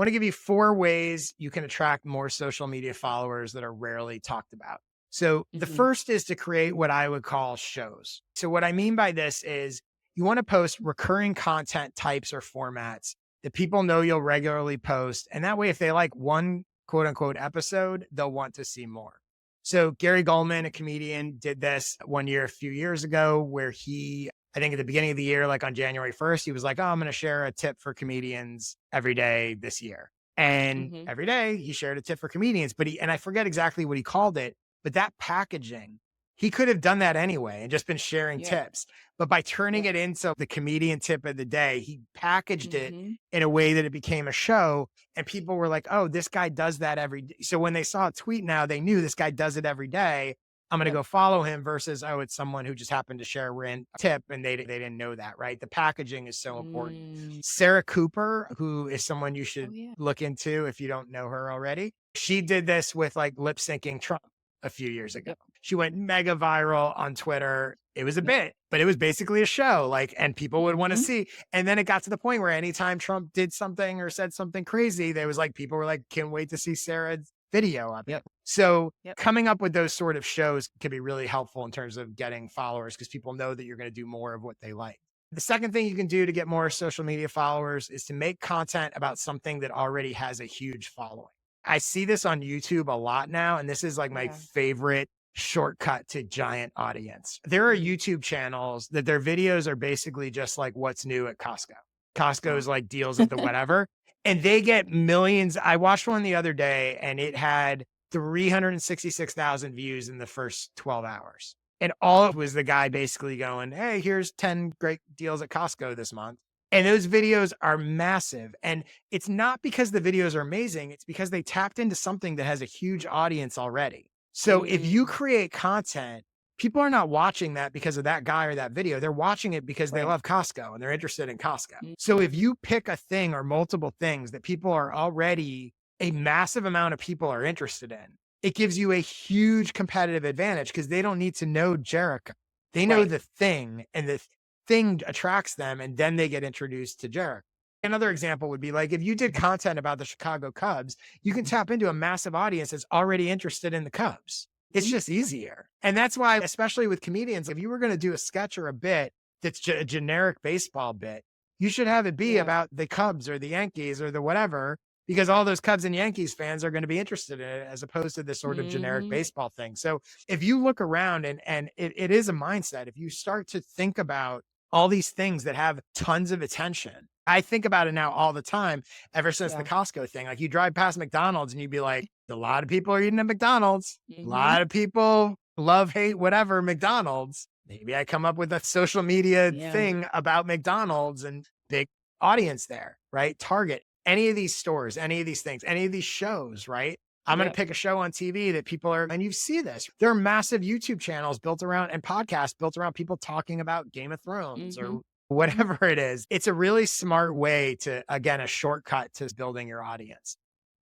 want to give you 4 ways you can attract more social media followers that are rarely talked about. So the Mhm. first is to create what I would call shows. So what I mean by this is you want to post recurring content types or formats that people know you'll regularly post. And that way, if they like one quote unquote episode, they'll want to see more. So Gary Goldman, a comedian, did this one year, a few years ago, where I think at the beginning of the year, like on January 1st, he was like, oh, I'm going to share a tip for comedians every day this year. And Mhm. every day he shared a tip for comedians, and I forget exactly what he called it, but that packaging, he could have done that anyway and just been sharing Yeah. tips. But by turning Yep. it into the comedian tip of the day, he packaged it Mhm. in a way that it became a show. And people were like, oh, this guy does that every day. So when they saw a tweet now, they knew this guy does it every day. I'm going to Yep. go follow him versus, oh, it's someone who just happened to share a random tip and they didn't know that, right? The packaging is so important. Mm. Sarah Cooper, who is someone you Oh, should yeah. look into if you don't know her already, she did this with like lip syncing Trump a few years ago. Yep. She went mega viral on Twitter. It was a Yep. bit, but it was basically a show, like, and people would want to Mhm. see. And then it got to the point where anytime Trump did something or said something crazy, there was like people were like, can't wait to see Sarah's video of it. Yep. So Yep. coming up with those sort of shows can be really helpful in terms of getting followers because people know that you're going to do more of what they like. The second thing you can do to get more social media followers is to make content about something that already has a huge following. I see this on YouTube a lot now, and this is like my Yeah. favorite shortcut to giant audience. There are Mm. YouTube channels that their videos are basically just like what's new at Costco. Oh. Costco's like deals at the whatever, and they get millions. I watched one the other day and it had 366,000 views in the first 12 hours. And all it was the guy basically going, hey, here's 10 great deals at Costco this month. And those videos are massive. And it's not because the videos are amazing, it's because they tapped into something that has a huge audience already. So if you Mm. create content, people are not watching that because of that guy or that video. They're watching it because they Right. love Costco and they're interested in Costco. Mm. So if you pick a thing or multiple things that people are already, a massive amount of people are interested in, it gives you a huge competitive advantage because they don't need to know Jericho. They know Right. the thing and the thing attracts them and then they get introduced to Jericho. Another example would be like if you did content about the Chicago Cubs, you can tap into a massive audience that's already interested in the Cubs. It's Mhm. just easier. And that's why, especially with comedians, if you were going to do a sketch or a bit that's a generic baseball bit, you should have it be Yeah. about the Cubs or the Yankees or the whatever, because all those Cubs and Yankees fans are going to be interested in it as opposed to this sort of generic Mhm. baseball thing. So if you look around and it is a mindset, if you start to think about all these things that have tons of attention. I think about it now all the time, ever since the Yeah. Costco thing. Like you drive past McDonald's and you'd be like, a lot of people are eating at McDonald's. A Mhm. lot of people love, hate, whatever McDonald's. Maybe I come up with a social media Yeah. thing about McDonald's and big audience there, right? Target any of these stores, any of these things, any of these shows, right? I'm going to Yep. pick a show on TV that people are, and you see this. There are massive YouTube channels built around and podcasts built around people talking about Game of Thrones Mhm. or Mhm. whatever it is. It's a really smart way to, again, a shortcut to building your audience.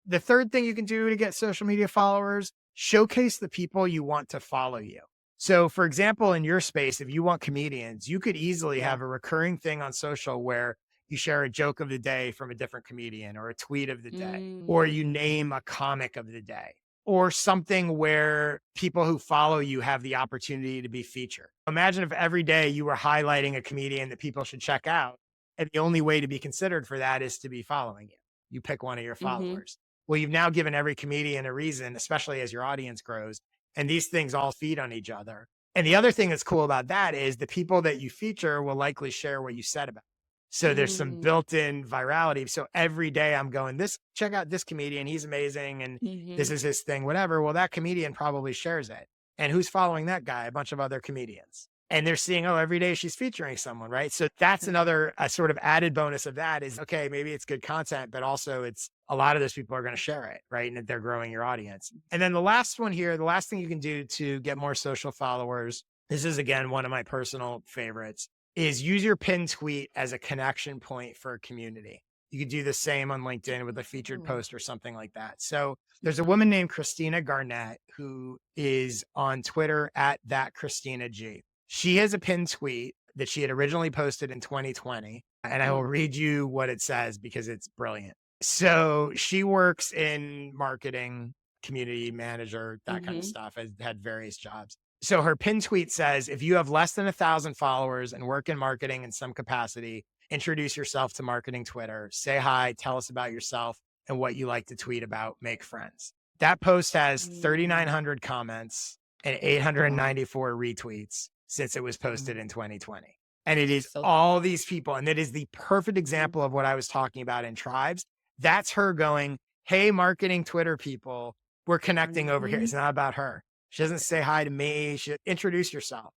The third thing you can do to get social media followers, showcase the people you want to follow you. So, for example, in your space, if you want comedians, you could easily Yeah. have a recurring thing on social where you share a joke of the day from a different comedian or a tweet of the day, or Mm. you name a comic of the day, or something where people who follow you have the opportunity to be featured. Imagine if every day you were highlighting a comedian that people should check out. And the only way to be considered for that is to be following you. You pick one of your Mhm. followers. Well, you've now given every comedian a reason, especially as your audience grows. And these things all feed on each other. And the other thing that's cool about that is the people that you feature will likely share what you said about. So there's some Mm. built-in virality. So every day I'm going, this, check out this comedian. He's amazing. And this Mhm. is his thing, whatever. Well, that comedian probably shares it. And who's following that guy? A bunch of other comedians. And they're seeing, oh, every day she's featuring someone, right? So that's Right. another a sort of added bonus of that is okay, maybe it's good content, but also it's a lot of those people are going to share it, right? And they're growing your audience. And then the last one here, the last thing you can do to get more social followers, this is again one of my personal favorites, is use your pinned tweet as a connection point for a community. You could do the same on LinkedIn with a featured Oh. post or something like that. So there's a woman named Christina Garnett who is on Twitter at that Christina G. She has a pinned tweet that she had originally posted in 2020. And I will Mm. read you what it says because it's brilliant. So she works in marketing, community manager, that kind of Mhm. stuff, has had various jobs. So her pin tweet says, if you have less than 1,000 followers and work in marketing in some capacity, introduce yourself to marketing Twitter, say hi, tell us about yourself and what you like to tweet about, make friends. That post has Mm. 3,900 comments and Wow. 894 retweets since it was posted Mm. in 2020. And it is So all these people. And it is the perfect mhm. example of what I was talking about in Tribes. That's her going, hey, marketing Twitter people, we're connecting over here. Mhm. It's not about her. She doesn't say hi to me. She introduce yourself.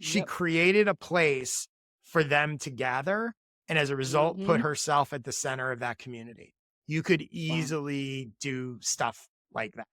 She Yep. created a place for them to gather. And as a result, put Mhm. herself at the center of that community. You could Wow. easily do stuff like that.